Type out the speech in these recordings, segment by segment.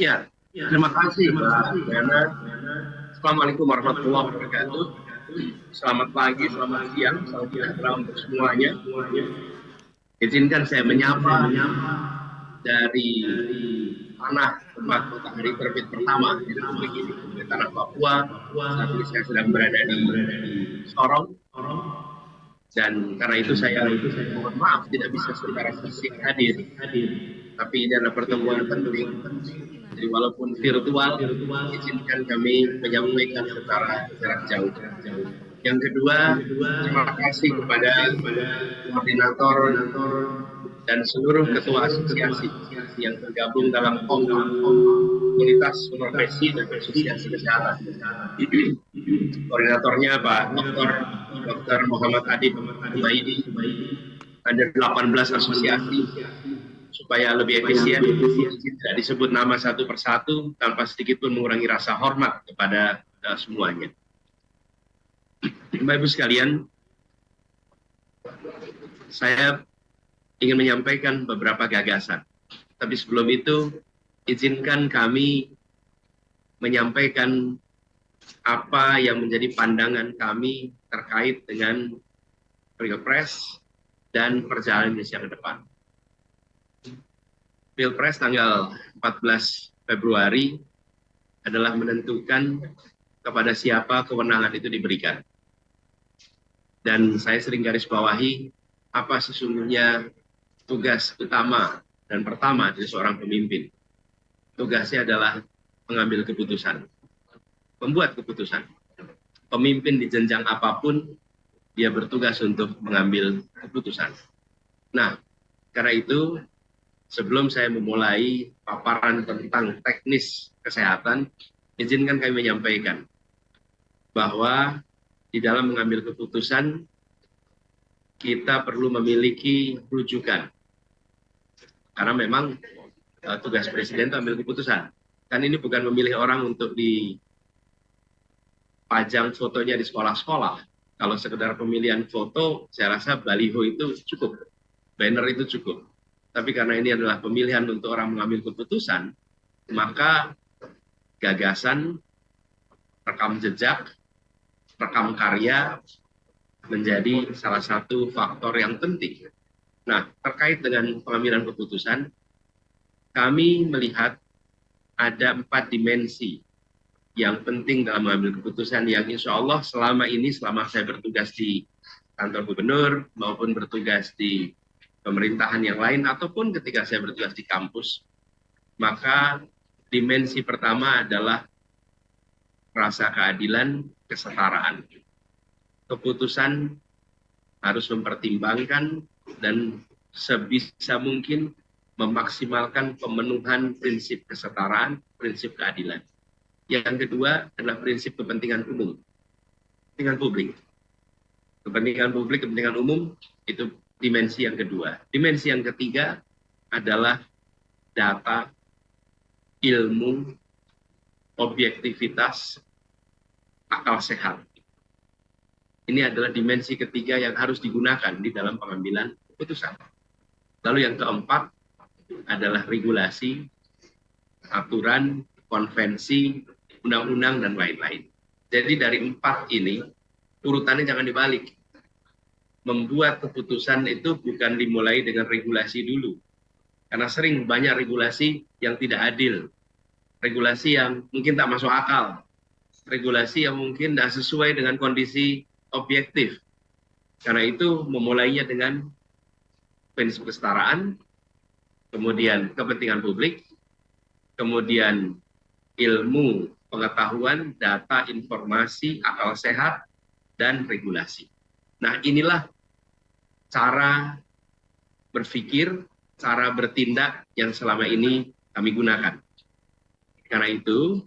Ya, terima kasih Mbak Diana. Assalamualaikum warahmatullahi wabarakatuh. Selamat pagi, selamat siang, salam sejahtera untuk semuanya. Izinkan saya menyapa dari tanah tempat matahari terbit pertama di Republik ini, di tanah Papua. Saat ini saya sedang berada di Sorong, dan karena itu saya mohon maaf tidak bisa secara fisik hadir. Tapi ini adalah pertemuan penting. Jadi walaupun virtual, izinkan kami menyampaikan secara jarak jauh. Yang kedua, terima kasih kepada koordinator dan seluruh ketua asosiasi yang tergabung dalam KOMPA, Komunitas Profesi dan Asosiasi Kesehatan. Koordinatornya Pak Dr. Muhammad Adib Ubaidi. Ada 18 asosiasi. Supaya lebih efisien, tidak disebut nama satu persatu tanpa sedikit pun mengurangi rasa hormat kepada semuanya. Bapak Ibu sekalian, saya ingin menyampaikan beberapa gagasan. Tapi sebelum itu, izinkan kami menyampaikan apa yang menjadi pandangan kami terkait dengan Pilpres dan perjalanan Indonesia ke depan. Pilpres tanggal 14 Februari adalah menentukan kepada siapa kewenangan itu diberikan. Dan saya sering garis bawahi apa sesungguhnya tugas utama dan pertama dari seorang pemimpin. Tugasnya adalah mengambil keputusan, membuat keputusan. Pemimpin di jenjang apapun, dia bertugas untuk mengambil keputusan. Nah, karena itu, sebelum saya memulai paparan tentang teknis kesehatan, izinkan kami menyampaikan bahwa di dalam mengambil keputusan, kita perlu memiliki rujukan. Karena memang tugas presiden itu ambil keputusan. Kan ini bukan memilih orang untuk dipajang fotonya di sekolah-sekolah. Kalau sekedar pemilihan foto, saya rasa baliho itu cukup, banner itu cukup. Tapi karena ini adalah pemilihan untuk orang mengambil keputusan, maka gagasan, rekam jejak, rekam karya menjadi salah satu faktor yang penting. Nah, terkait dengan pengambilan keputusan, kami melihat ada 4 dimensi yang penting dalam mengambil keputusan yang insya Allah selama saya bertugas di kantor gubernur maupun bertugas di pemerintahan yang lain ataupun ketika saya bertugas di kampus, maka dimensi pertama adalah rasa keadilan, kesetaraan. Keputusan harus mempertimbangkan dan sebisa mungkin memaksimalkan pemenuhan prinsip kesetaraan, prinsip keadilan. Yang kedua adalah prinsip kepentingan umum, kepentingan publik. Kepentingan publik, kepentingan umum itu dimensi yang kedua. Dimensi yang ketiga adalah data, ilmu, objektivitas, akal sehat. Ini adalah dimensi ketiga yang harus digunakan di dalam pengambilan keputusan. Lalu yang keempat adalah regulasi, aturan, konvensi, undang-undang, dan lain-lain. Jadi dari 4 ini, urutannya jangan dibalik. Membuat keputusan itu bukan dimulai dengan regulasi dulu. Karena sering banyak regulasi yang tidak adil. Regulasi yang mungkin tak masuk akal. Regulasi yang mungkin tidak sesuai dengan kondisi objektif. Karena itu memulainya dengan prinsip kesetaraan, kemudian kepentingan publik, kemudian ilmu, pengetahuan, data, informasi, akal sehat, dan regulasi. Nah, inilah cara berpikir, cara bertindak yang selama ini kami gunakan. Karena itu,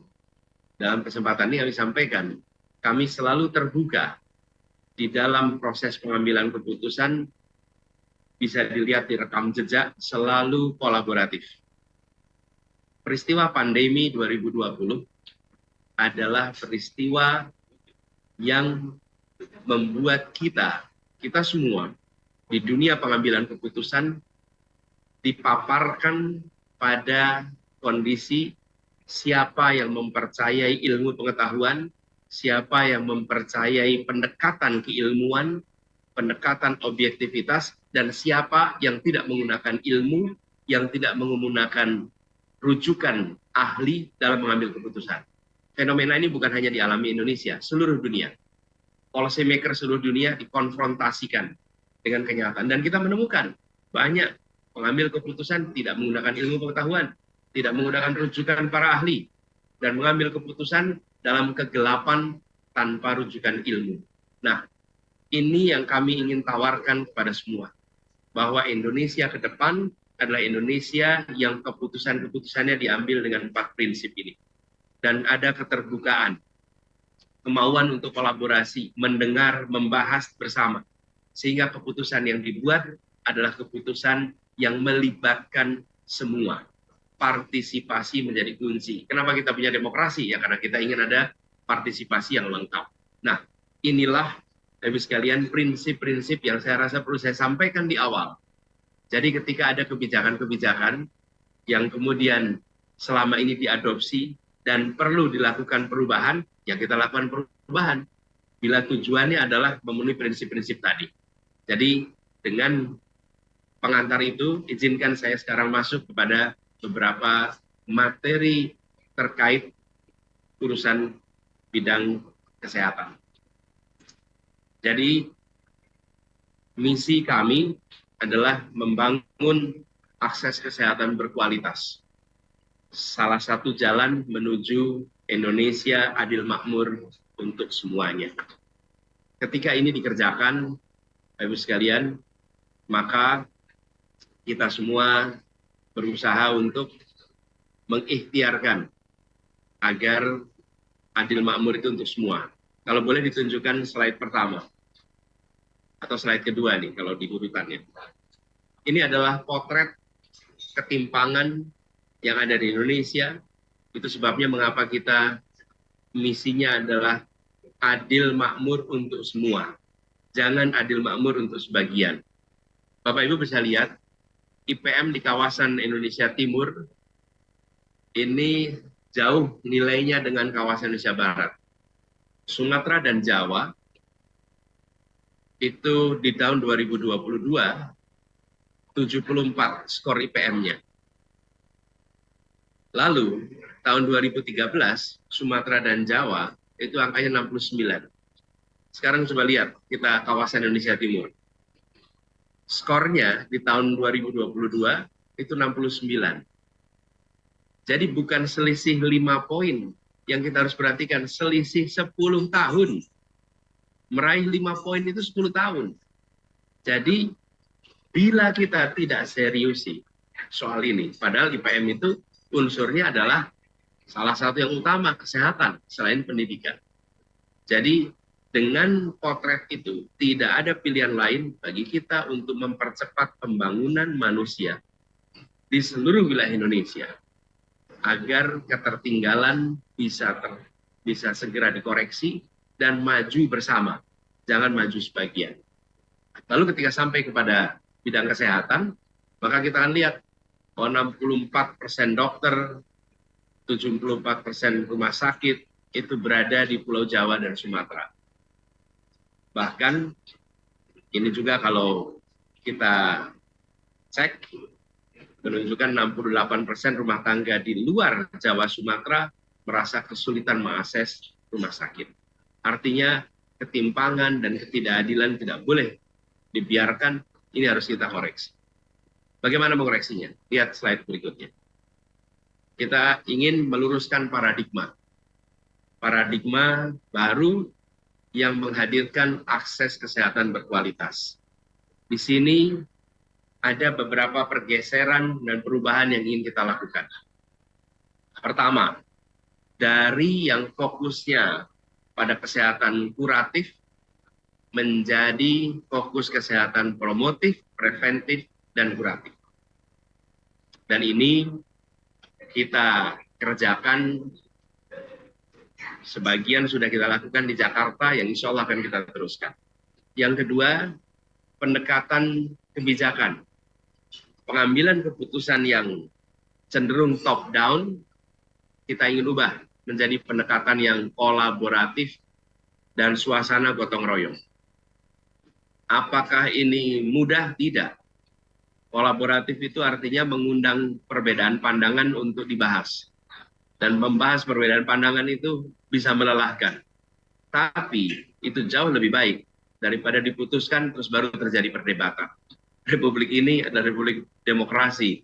dalam kesempatan ini kami sampaikan, kami selalu terbuka di dalam proses pengambilan keputusan, bisa dilihat di rekam jejak, selalu kolaboratif. Peristiwa pandemi 2020 adalah peristiwa yang membuat kita semua di dunia pengambilan keputusan dipaparkan pada kondisi siapa yang mempercayai ilmu pengetahuan, siapa yang mempercayai pendekatan keilmuan, pendekatan objektivitas, dan siapa yang tidak menggunakan ilmu, yang tidak menggunakan rujukan ahli dalam mengambil keputusan. Fenomena ini bukan hanya dialami Indonesia, seluruh dunia. Policy maker seluruh dunia dikonfrontasikan dengan kenyataan. Dan kita menemukan banyak pengambil keputusan tidak menggunakan ilmu pengetahuan, tidak menggunakan rujukan para ahli, dan mengambil keputusan dalam kegelapan tanpa rujukan ilmu. Nah, ini yang kami ingin tawarkan kepada semua, bahwa Indonesia ke depan adalah Indonesia yang keputusan-keputusannya diambil dengan 4 prinsip ini. Dan ada keterbukaan, kemauan untuk kolaborasi, mendengar, membahas bersama. Sehingga keputusan yang dibuat adalah keputusan yang melibatkan semua. Partisipasi menjadi kunci. Kenapa kita punya demokrasi? Ya karena kita ingin ada partisipasi yang lengkap. Nah, inilah Bapak sekalian prinsip-prinsip yang saya rasa perlu saya sampaikan di awal. Jadi ketika ada kebijakan-kebijakan yang kemudian selama ini diadopsi dan perlu dilakukan perubahan, ya kita lakukan perubahan. Bila tujuannya adalah memenuhi prinsip-prinsip tadi. Jadi dengan pengantar itu, izinkan saya sekarang masuk kepada beberapa materi terkait urusan bidang kesehatan. Jadi misi kami adalah membangun akses kesehatan berkualitas. Salah satu jalan menuju Indonesia adil makmur untuk semuanya. Ketika ini dikerjakan, Bapak sekalian, maka kita semua berusaha untuk mengikhtiarkan agar adil makmur itu untuk semua. Kalau boleh ditunjukkan slide pertama atau slide kedua nih kalau di urutannya. Ini adalah potret ketimpangan yang ada di Indonesia. Itu sebabnya mengapa kita misinya adalah adil makmur untuk semua. Jangan adil makmur untuk sebagian. Bapak Ibu bisa lihat IPM di kawasan Indonesia Timur ini jauh nilainya dengan kawasan Indonesia Barat. Sumatera dan Jawa itu di tahun 2022 74 skor IPM-nya. Lalu tahun 2013 Sumatera dan Jawa itu angkanya 69. Sekarang coba lihat kita kawasan Indonesia Timur. Skornya di tahun 2022 itu 69. Jadi bukan selisih 5 poin yang kita harus perhatikan, selisih 10 tahun. Meraih 5 poin itu 10 tahun. Jadi bila kita tidak seriusi soal ini, padahal IPM itu unsurnya adalah salah satu yang utama, kesehatan selain pendidikan. Jadi dengan potret itu tidak ada pilihan lain bagi kita untuk mempercepat pembangunan manusia di seluruh wilayah Indonesia agar ketertinggalan bisa segera dikoreksi dan maju bersama, jangan maju sebagian. Lalu ketika sampai kepada bidang kesehatan, maka kita akan lihat bahwa 64% dokter, 74% rumah sakit itu berada di Pulau Jawa dan Sumatera. Bahkan ini juga kalau kita cek, menunjukkan 68% rumah tangga di luar Jawa Sumatera merasa kesulitan mengakses rumah sakit. Artinya ketimpangan dan ketidakadilan tidak boleh dibiarkan, ini harus kita koreksi. Bagaimana mengoreksinya? Lihat slide berikutnya. Kita ingin meluruskan paradigma. Paradigma baru yang menghadirkan akses kesehatan berkualitas. Di sini ada beberapa pergeseran dan perubahan yang ingin kita lakukan. Pertama, dari yang fokusnya pada kesehatan kuratif menjadi fokus kesehatan promotif, preventif, dan kuratif. Dan ini kita kerjakan, sebagian sudah kita lakukan di Jakarta, yang insya Allah akan kita teruskan. Yang kedua, pendekatan kebijakan. Pengambilan keputusan yang cenderung top down, kita ingin ubah menjadi pendekatan yang kolaboratif dan suasana gotong royong. Apakah ini mudah? Tidak. Kolaboratif itu artinya mengundang perbedaan pandangan untuk dibahas. Dan membahas perbedaan pandangan itu bisa melelahkan. Tapi itu jauh lebih baik daripada diputuskan terus baru terjadi perdebatan. Republik ini adalah republik demokrasi.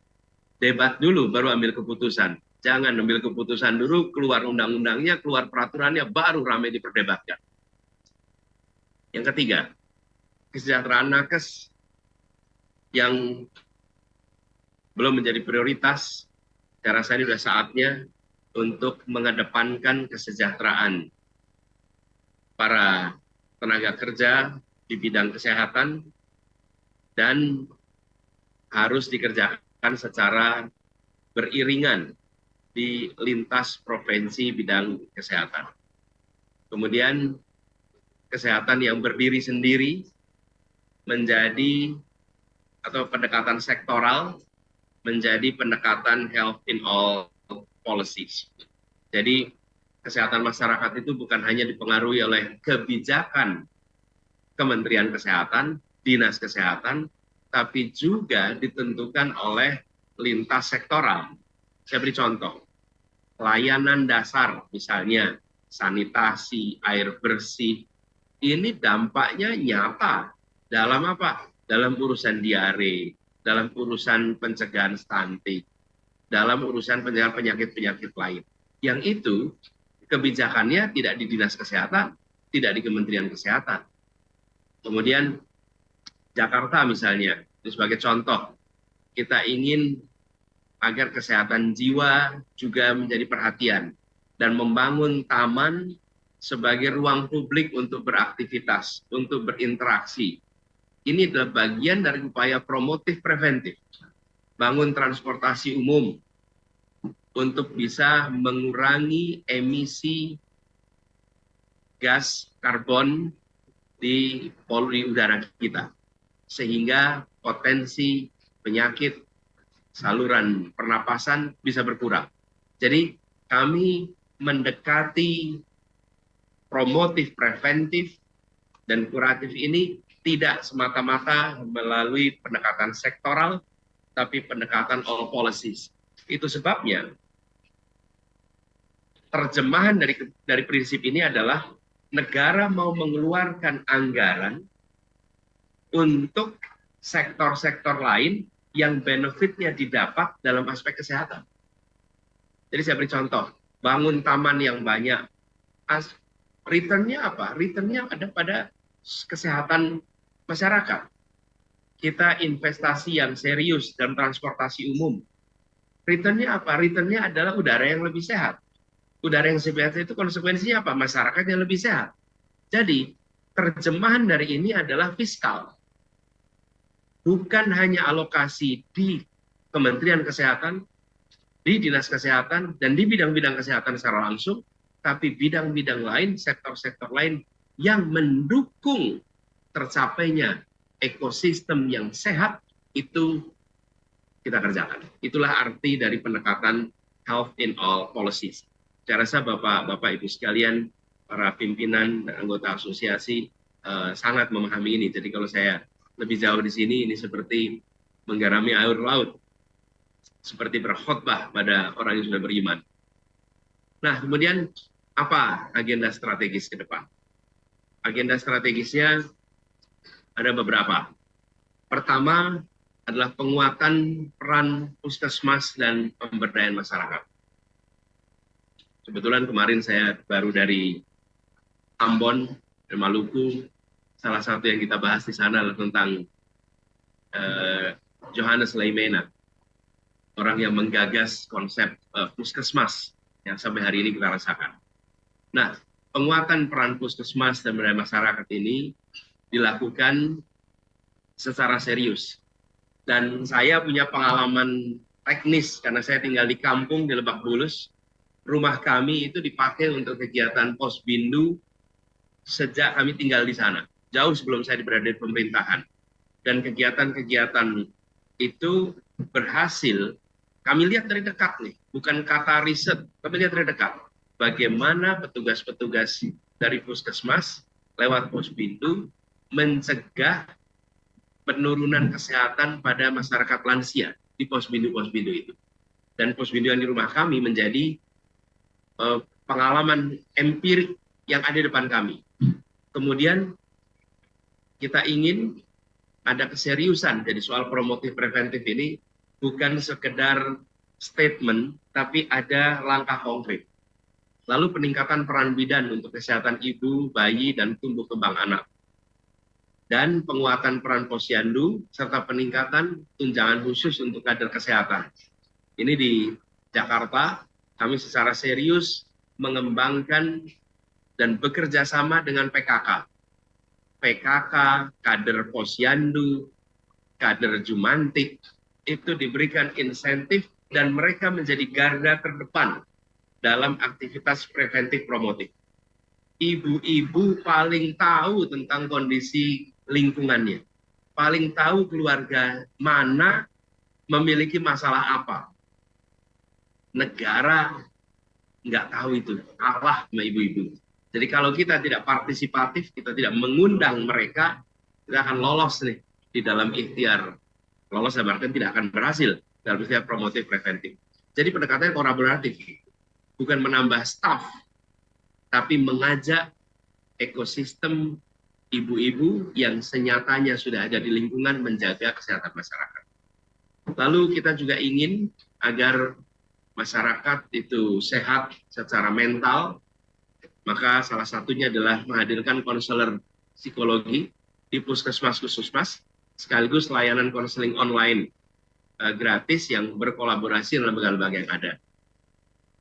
Debat dulu baru ambil keputusan. Jangan ambil keputusan dulu, keluar undang-undangnya, keluar peraturannya, baru ramai diperdebatkan. Yang ketiga, kesejahteraan nakes yang belum menjadi prioritas. Saya rasa ini sudah saatnya untuk mengedepankan kesejahteraan para tenaga kerja di bidang kesehatan dan harus dikerjakan secara beriringan di lintas provinsi bidang kesehatan. Kemudian kesehatan yang berdiri sendiri menjadi atau pendekatan sektoral menjadi pendekatan health in all policies. Jadi kesehatan masyarakat itu bukan hanya dipengaruhi oleh kebijakan Kementerian Kesehatan, Dinas Kesehatan, tapi juga ditentukan oleh lintas sektoral. Saya beri contoh, layanan dasar misalnya sanitasi, air bersih, ini dampaknya nyata dalam apa? Dalam urusan diare, dalam urusan pencegahan stunting, dalam urusan pencegahan penyakit-penyakit lain. Yang itu kebijakannya tidak di Dinas Kesehatan, tidak di Kementerian Kesehatan. Kemudian Jakarta misalnya, itu sebagai contoh, kita ingin agar kesehatan jiwa juga menjadi perhatian dan membangun taman sebagai ruang publik untuk beraktivitas, untuk berinteraksi. Ini adalah bagian dari upaya promotif preventif. Bangun transportasi umum untuk bisa mengurangi emisi gas karbon di polusi udara kita. Sehingga potensi penyakit saluran pernapasan bisa berkurang. Jadi kami mendekati promotif, preventif, dan kuratif ini tidak semata-mata melalui pendekatan sektoral, tapi pendekatan all policies. Itu sebabnya terjemahan dari prinsip ini adalah negara mau mengeluarkan anggaran untuk sektor-sektor lain yang benefitnya didapat dalam aspek kesehatan. Jadi saya beri contoh, bangun taman yang banyak. Return-nya apa? Return-nya ada pada kesehatan masyarakat. Kita investasi yang serius dalam transportasi umum. Return-nya apa? Return-nya adalah udara yang lebih sehat. Udara yang sehat itu konsekuensinya apa? Masyarakat yang lebih sehat. Jadi, terjemahan dari ini adalah fiskal. Bukan hanya alokasi di Kementerian Kesehatan, di Dinas Kesehatan, dan di bidang-bidang kesehatan secara langsung, tapi bidang-bidang lain, sektor-sektor lain yang mendukung tercapainya ekosistem yang sehat, itu kita kerjakan. Itulah arti dari pendekatan health in all policies. Saya rasa Bapak, Ibu sekalian, para pimpinan dan anggota asosiasi sangat memahami ini. Jadi kalau saya lebih jauh di sini, ini seperti menggarami air laut, seperti berkhotbah pada orang yang sudah beriman. Nah, kemudian apa agenda strategis ke depan? Agenda strategisnya ada beberapa. Pertama adalah penguatan peran puskesmas dan pemberdayaan masyarakat. Kebetulan kemarin saya baru dari Ambon dan Maluku. Salah satu yang kita bahas di sana adalah tentang Johannes Leimena, orang yang menggagas konsep puskesmas yang sampai hari ini kita rasakan. Nah, penguatan peran puskesmas dan pemberdayaan masyarakat ini dilakukan secara serius. Dan saya punya pengalaman teknis karena saya tinggal di kampung di Lebak Bulus. Rumah kami itu dipakai untuk kegiatan Posbindu sejak kami tinggal di sana, jauh sebelum saya berada di pemerintahan. Dan kegiatan-kegiatan itu berhasil Kami lihat dari dekat nih, bukan kata riset, tapi lihat dari dekat. Bagaimana petugas-petugas dari puskesmas lewat Posbindu mencegah penurunan kesehatan pada masyarakat lansia di Posbindu-Posbindu itu. Dan Posbindu yang di rumah kami menjadi pengalaman empirik yang ada di depan kami. Kemudian kita ingin ada keseriusan, jadi soal promotif preventif ini bukan sekedar statement, tapi ada langkah konkret. Lalu peningkatan peran bidan untuk kesehatan ibu, bayi, dan tumbuh kembang anak. Dan penguatan peran posyandu, serta peningkatan tunjangan khusus untuk kader kesehatan. Ini di Jakarta, kami secara serius mengembangkan dan bekerja sama dengan PKK. PKK, kader posyandu, kader jumantik, itu diberikan insentif dan mereka menjadi garda terdepan dalam aktivitas preventif promotif. Ibu-ibu paling tahu tentang kondisi lingkungannya, paling tahu keluarga mana memiliki masalah apa. Negara nggak tahu itu, kalah sama ibu-ibu. Jadi kalau kita tidak partisipatif, kita tidak mengundang mereka, kita akan lolos nih di dalam ikhtiar. Lolos dalam artian tidak akan berhasil dalam ikhtiar promotif preventif. Jadi pendekatannya kolaboratif, bukan menambah staf, tapi mengajak ekosistem ibu-ibu yang senyatanya sudah ada di lingkungan menjaga kesehatan masyarakat. Lalu kita juga ingin agar masyarakat itu sehat secara mental, maka salah satunya adalah menghadirkan konselor psikologi di puskesmas-puskesmas, sekaligus layanan konseling online gratis yang berkolaborasi dengan lembaga-lembaga yang ada.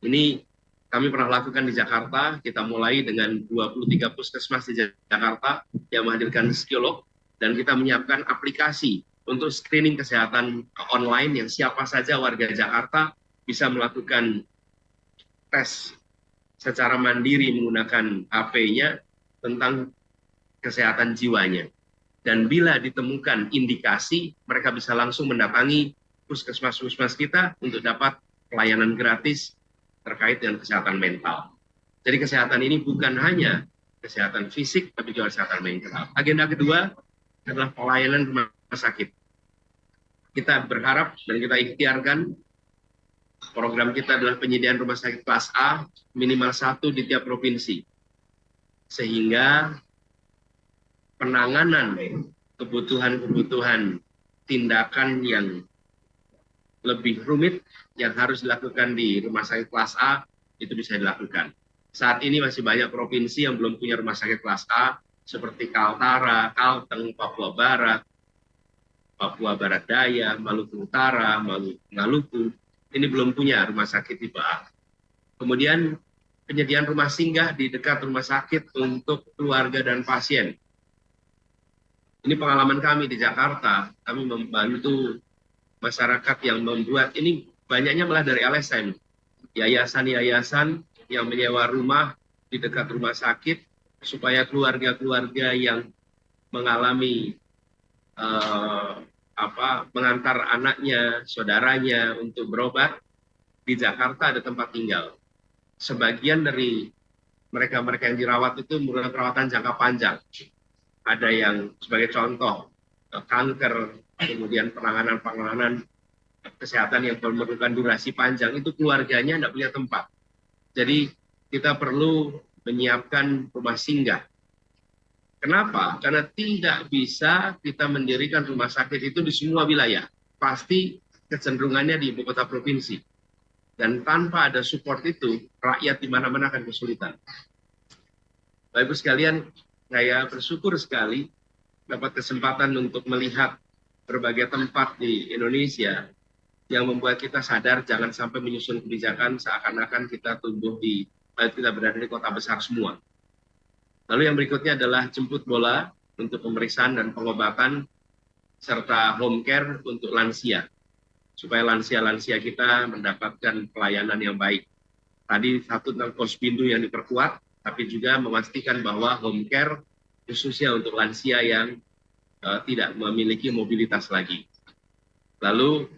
Ini kami pernah lakukan di Jakarta, kita mulai dengan 23 puskesmas di Jakarta yang menghadirkan psikolog, dan kita menyiapkan aplikasi untuk screening kesehatan online yang siapa saja warga Jakarta bisa melakukan tes secara mandiri menggunakan HP-nya tentang kesehatan jiwanya. Dan bila ditemukan indikasi, mereka bisa langsung mendatangi puskesmas-puskesmas kita untuk dapat pelayanan gratis terkait dengan kesehatan mental. Jadi kesehatan ini bukan hanya kesehatan fisik, tapi juga kesehatan mental. Agenda kedua adalah pelayanan rumah sakit. Kita berharap dan kita ikhtiarkan program kita adalah penyediaan rumah sakit kelas A minimal 1 di tiap provinsi. Sehingga penanganan kebutuhan-kebutuhan tindakan yang lebih rumit yang harus dilakukan di rumah sakit kelas A itu bisa dilakukan. Saat ini masih banyak provinsi yang belum punya rumah sakit kelas A seperti Kaltara, Kalteng, Papua Barat, Papua Barat Daya, Maluku Utara, Maluku. Ini belum punya rumah sakit tipe A. Kemudian penyediaan rumah singgah di dekat rumah sakit untuk keluarga dan pasien. Ini pengalaman kami di Jakarta, kami membantu masyarakat yang membuat, ini banyaknya malah dari LSM, yayasan-yayasan yang menyewa rumah di dekat rumah sakit, supaya keluarga-keluarga yang mengalami mengantar anaknya, saudaranya untuk berobat, di Jakarta ada tempat tinggal. Sebagian dari mereka-mereka yang dirawat itu merupakan perawatan jangka panjang. Ada yang sebagai contoh, kanker, kemudian penanganan kesehatan yang memerlukan durasi panjang, itu keluarganya tidak punya tempat. Jadi kita perlu menyiapkan rumah singgah. Kenapa? Karena tidak bisa kita mendirikan rumah sakit itu di semua wilayah. Pasti kecenderungannya di ibu kota provinsi. Dan tanpa ada support itu, rakyat di mana-mana akan kesulitan. Bapak Ibu sekalian, saya bersyukur sekali dapat kesempatan untuk melihat berbagai tempat di Indonesia yang membuat kita sadar jangan sampai menyusun kebijakan seakan-akan kita kita berada di kota besar semua. Lalu yang berikutnya adalah jemput bola untuk pemeriksaan dan pengobatan serta home care untuk lansia, supaya lansia-lansia kita mendapatkan pelayanan yang baik. Tadi satu tentang Posbindu yang diperkuat, tapi juga memastikan bahwa home care khususnya untuk lansia yang tidak memiliki mobilitas lagi. Lalu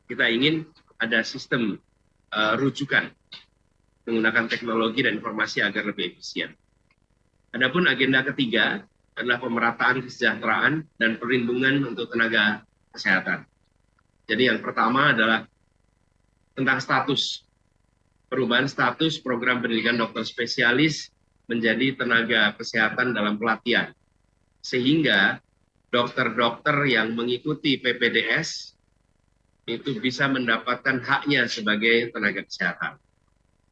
kita ingin ada sistem rujukan menggunakan teknologi dan informasi agar lebih efisien. Adapun agenda ketiga adalah pemerataan kesejahteraan dan perlindungan untuk tenaga kesehatan. Jadi yang pertama adalah tentang status, perubahan status program pendidikan dokter spesialis menjadi tenaga kesehatan dalam pelatihan. Sehingga dokter-dokter yang mengikuti PPDS itu bisa mendapatkan haknya sebagai tenaga kesehatan.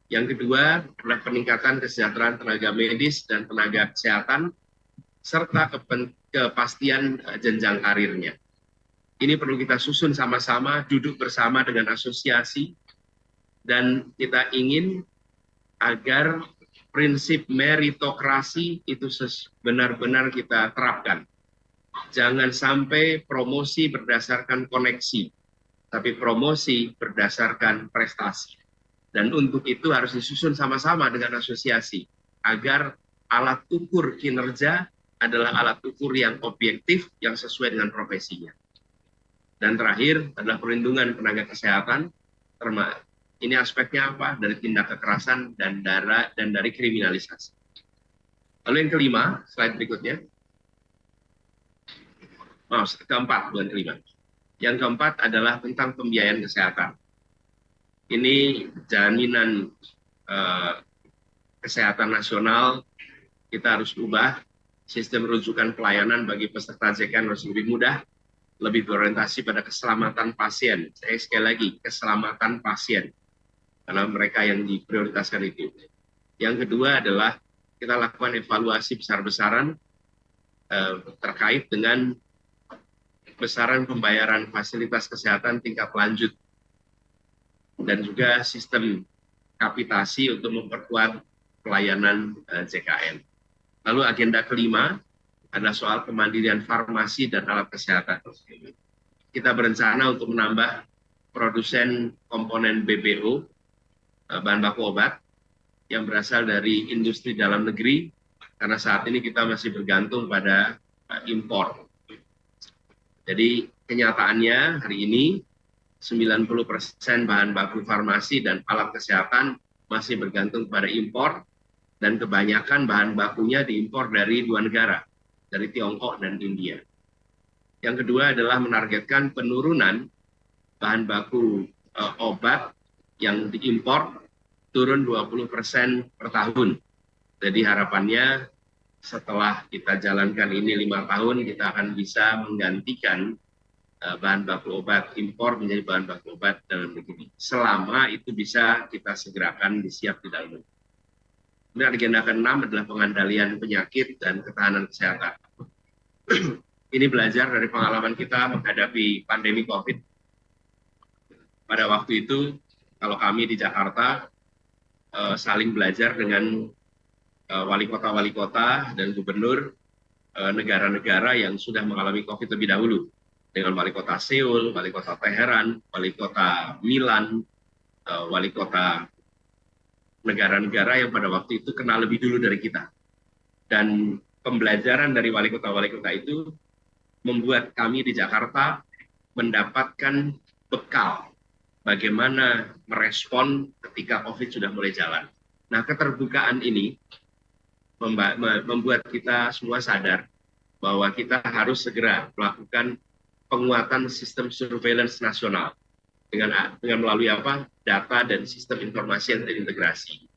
Yang kedua adalah peningkatan kesejahteraan tenaga medis dan tenaga kesehatan, serta kepastian jenjang karirnya. Ini perlu kita susun sama-sama, duduk bersama dengan asosiasi, dan kita ingin agar prinsip meritokrasi itu benar-benar kita terapkan. Jangan sampai promosi berdasarkan koneksi, tapi promosi berdasarkan prestasi. Dan untuk itu harus disusun sama-sama dengan asosiasi, agar alat ukur kinerja adalah alat ukur yang objektif, yang sesuai dengan profesinya. Dan terakhir adalah perlindungan tenaga kesehatan, ini aspeknya apa? Dari tindak kekerasan dan dari kriminalisasi. Lalu yang kelima, slide berikutnya. Keempat, bukan kelima. Yang keempat adalah tentang pembiayaan kesehatan. Ini jaminan kesehatan nasional, kita harus ubah sistem rujukan pelayanan bagi peserta JKN harus lebih mudah, lebih berorientasi pada keselamatan pasien. Saya sekali lagi, keselamatan pasien, karena mereka yang diprioritaskan itu. Yang kedua adalah kita lakukan evaluasi besar-besaran terkait dengan besaran pembayaran fasilitas kesehatan tingkat lanjut, dan juga sistem kapitasi untuk memperkuat pelayanan JKN. Lalu agenda kelima adalah soal kemandirian farmasi dan alat kesehatan. Kita berencana untuk menambah produsen komponen BPO, bahan baku obat, yang berasal dari industri dalam negeri, karena saat ini kita masih bergantung pada impor. Jadi kenyataannya hari ini 90% bahan baku farmasi dan alat kesehatan masih bergantung pada impor, dan kebanyakan bahan bakunya diimpor dari dua negara, dari Tiongkok dan India. Yang kedua adalah menargetkan penurunan bahan baku obat yang diimpor turun 20% per tahun. Jadi harapannya setelah kita jalankan ini 5 tahun, kita akan bisa menggantikan bahan baku obat impor menjadi bahan baku obat dalam negeri. Selama itu bisa kita segerakan disiap di dalam negeri. Kemudian agenda ke-6 adalah pengandalian penyakit dan ketahanan kesehatan. Ini belajar dari pengalaman kita menghadapi pandemi COVID. Pada waktu itu, kalau kami di Jakarta saling belajar dengan wali kota dan gubernur negara-negara yang sudah mengalami COVID lebih dahulu, dengan wali kota Seoul, wali kota Teheran, wali kota Milan, wali kota negara-negara yang pada waktu itu kenal lebih dulu dari kita. Dan pembelajaran dari wali kota itu membuat kami di Jakarta mendapatkan bekal bagaimana merespon ketika COVID sudah mulai jalan. Nah, keterbukaan ini membuat kita semua sadar bahwa kita harus segera melakukan penguatan sistem surveillance nasional dengan melalui data dan sistem informasi yang terintegrasi.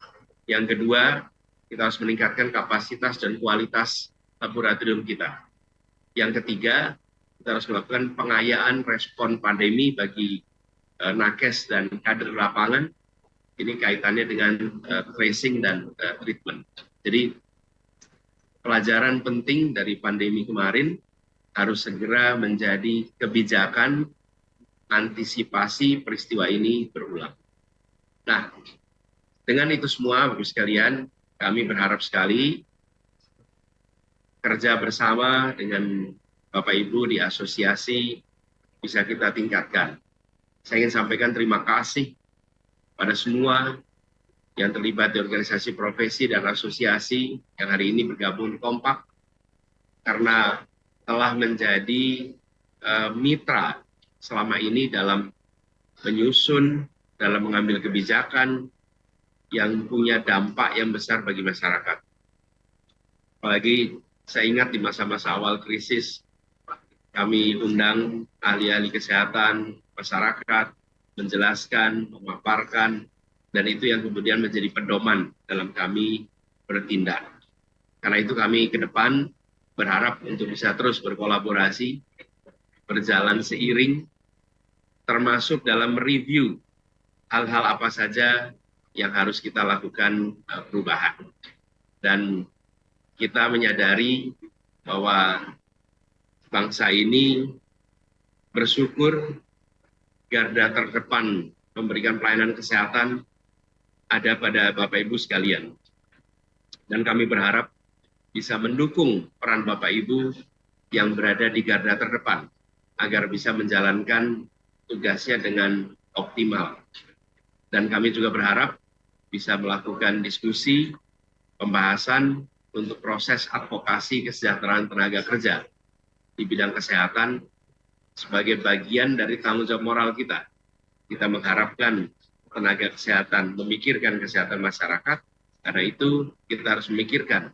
Yang kedua, kita harus meningkatkan kapasitas dan kualitas laboratorium kita. Yang ketiga, kita harus melakukan pengayaan respon pandemi bagi nakes dan kader lapangan. Ini kaitannya dengan tracing dan treatment. Jadi pelajaran penting dari pandemi kemarin harus segera menjadi kebijakan antisipasi peristiwa ini berulang. Nah, dengan itu semua, Bapak sekalian, kami berharap sekali kerja bersama dengan Bapak Ibu di asosiasi bisa kita tingkatkan. Saya ingin sampaikan terima kasih pada semua yang terlibat di organisasi profesi dan asosiasi yang hari ini bergabung kompak, karena telah menjadi mitra selama ini dalam menyusun, dalam mengambil kebijakan yang punya dampak yang besar bagi masyarakat. Apalagi saya ingat di masa-masa awal krisis, kami undang ahli-ahli kesehatan, masyarakat, menjelaskan, memaparkan, dan itu yang kemudian menjadi pedoman dalam kami bertindak. Karena itu kami ke depan berharap untuk bisa terus berkolaborasi, berjalan seiring, termasuk dalam review hal-hal apa saja yang harus kita lakukan perubahan. Dan kita menyadari bahwa bangsa ini bersyukur garda terdepan memberikan pelayanan kesehatan ada pada Bapak Ibu sekalian. Dan kami berharap bisa mendukung peran Bapak Ibu yang berada di garda terdepan agar bisa menjalankan tugasnya dengan optimal. Dan kami juga berharap bisa melakukan diskusi, pembahasan untuk proses advokasi kesejahteraan tenaga kerja di bidang kesehatan sebagai bagian dari tanggung jawab moral kita. Kita mengharapkan tenaga kesehatan memikirkan kesehatan masyarakat, karena itu kita harus memikirkan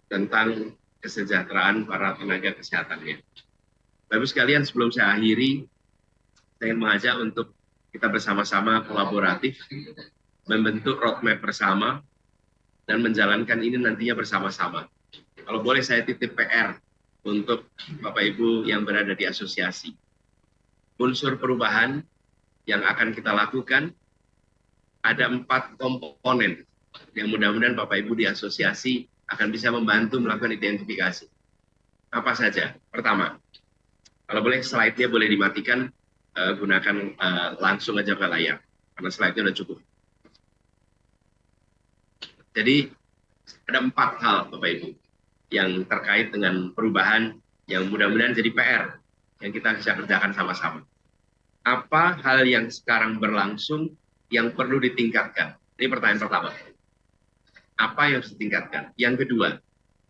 tentang kesejahteraan para tenaga kesehatannya. Bapak sekalian, sebelum saya akhiri, saya ingin mengajak untuk kita bersama-sama kolaboratif, membentuk roadmap bersama, dan menjalankan ini nantinya bersama-sama. Kalau boleh saya titip PR untuk Bapak Ibu yang berada di asosiasi. Unsur perubahan yang akan kita lakukan, ada 4 komponen yang mudah-mudahan Bapak Ibu di asosiasi akan bisa membantu melakukan identifikasi. Apa saja? Pertama, kalau boleh slide-nya boleh dimatikan, gunakan langsung aja ke layar, karena slide-nya udah cukup. Jadi ada 4 hal Bapak Ibu yang terkait dengan perubahan yang mudah-mudahan jadi PR yang kita bisa kerjakan sama-sama. Apa hal yang sekarang berlangsung yang perlu ditingkatkan? Ini pertanyaan pertama. Apa yang harus ditingkatkan? Yang kedua,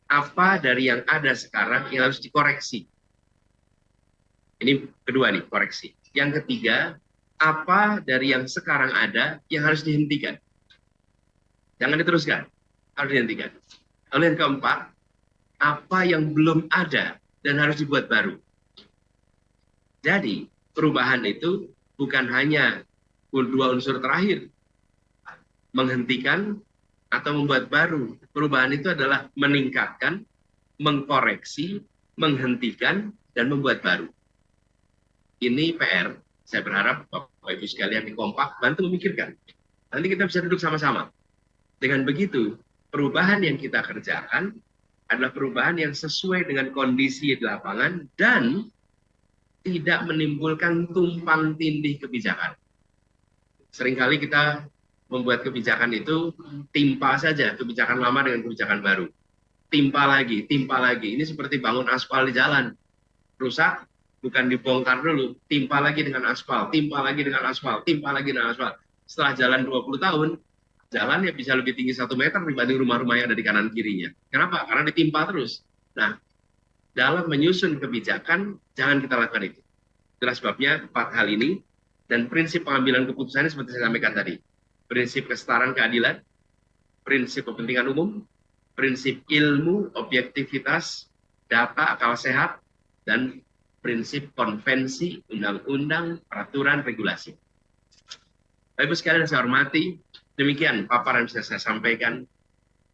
apa dari yang ada sekarang yang harus dikoreksi? Ini kedua nih, koreksi. Yang ketiga, apa dari yang sekarang ada yang harus dihentikan? Jangan diteruskan, harus dihentikan. Lalu yang keempat, apa yang belum ada dan harus dibuat baru? Jadi, perubahan itu bukan hanya 2 unsur terakhir, menghentikan atau membuat baru. Perubahan itu adalah meningkatkan, mengkoreksi, menghentikan, dan membuat baru. Ini PR, saya berharap Bapak Ibu sekalian di kompak, bantu memikirkan. Nanti kita bisa duduk sama-sama. Dengan begitu, perubahan yang kita kerjakan adalah perubahan yang sesuai dengan kondisi di lapangan dan tidak menimbulkan tumpang tindih kebijakan. Seringkali kita membuat kebijakan itu timpa saja, kebijakan lama dengan kebijakan baru. Timpa lagi, timpa lagi. Ini seperti bangun aspal di jalan. Rusak, bukan dibongkar dulu, timpa lagi dengan aspal, timpa lagi dengan aspal, timpa lagi dengan aspal. Setelah jalan 20 tahun, jalannya bisa lebih tinggi 1 meter dibanding rumah-rumah yang ada di kanan kirinya. Kenapa? Karena ditimpa terus. Nah, dalam menyusun kebijakan, jangan kita lakukan itu. Itulah sebabnya 4 hal ini, dan prinsip pengambilan keputusannya seperti saya sampaikan tadi. Prinsip kesetaraan keadilan, prinsip kepentingan umum, prinsip ilmu, objektivitas, data, akal sehat, dan prinsip konvensi, undang-undang, peraturan, regulasi. Bapak Ibu sekalian saya hormati, demikian paparan yang bisa saya sampaikan.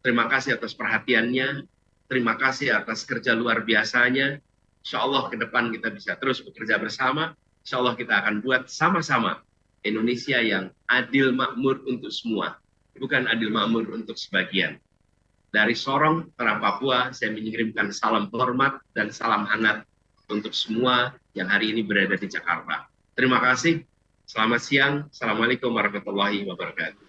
Terima kasih atas perhatiannya, terima kasih atas kerja luar biasanya. Insya Allah ke depan kita bisa terus bekerja bersama. Insya Allah kita akan buat sama-sama Indonesia yang adil makmur untuk semua, bukan adil makmur untuk sebagian. Dari Sorong, Tanah Papua, saya mengirimkan salam hormat dan salam hangat untuk semua yang hari ini berada di Jakarta. Terima kasih. Selamat siang. Assalamualaikum warahmatullahi wabarakatuh.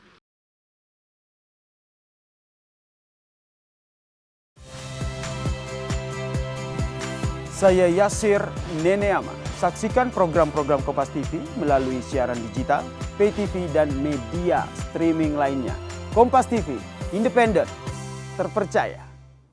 Saya Yasir Neneama. Saksikan program-program Kompas TV melalui siaran digital, pay TV, dan media streaming lainnya. Kompas TV, independen, terpercaya.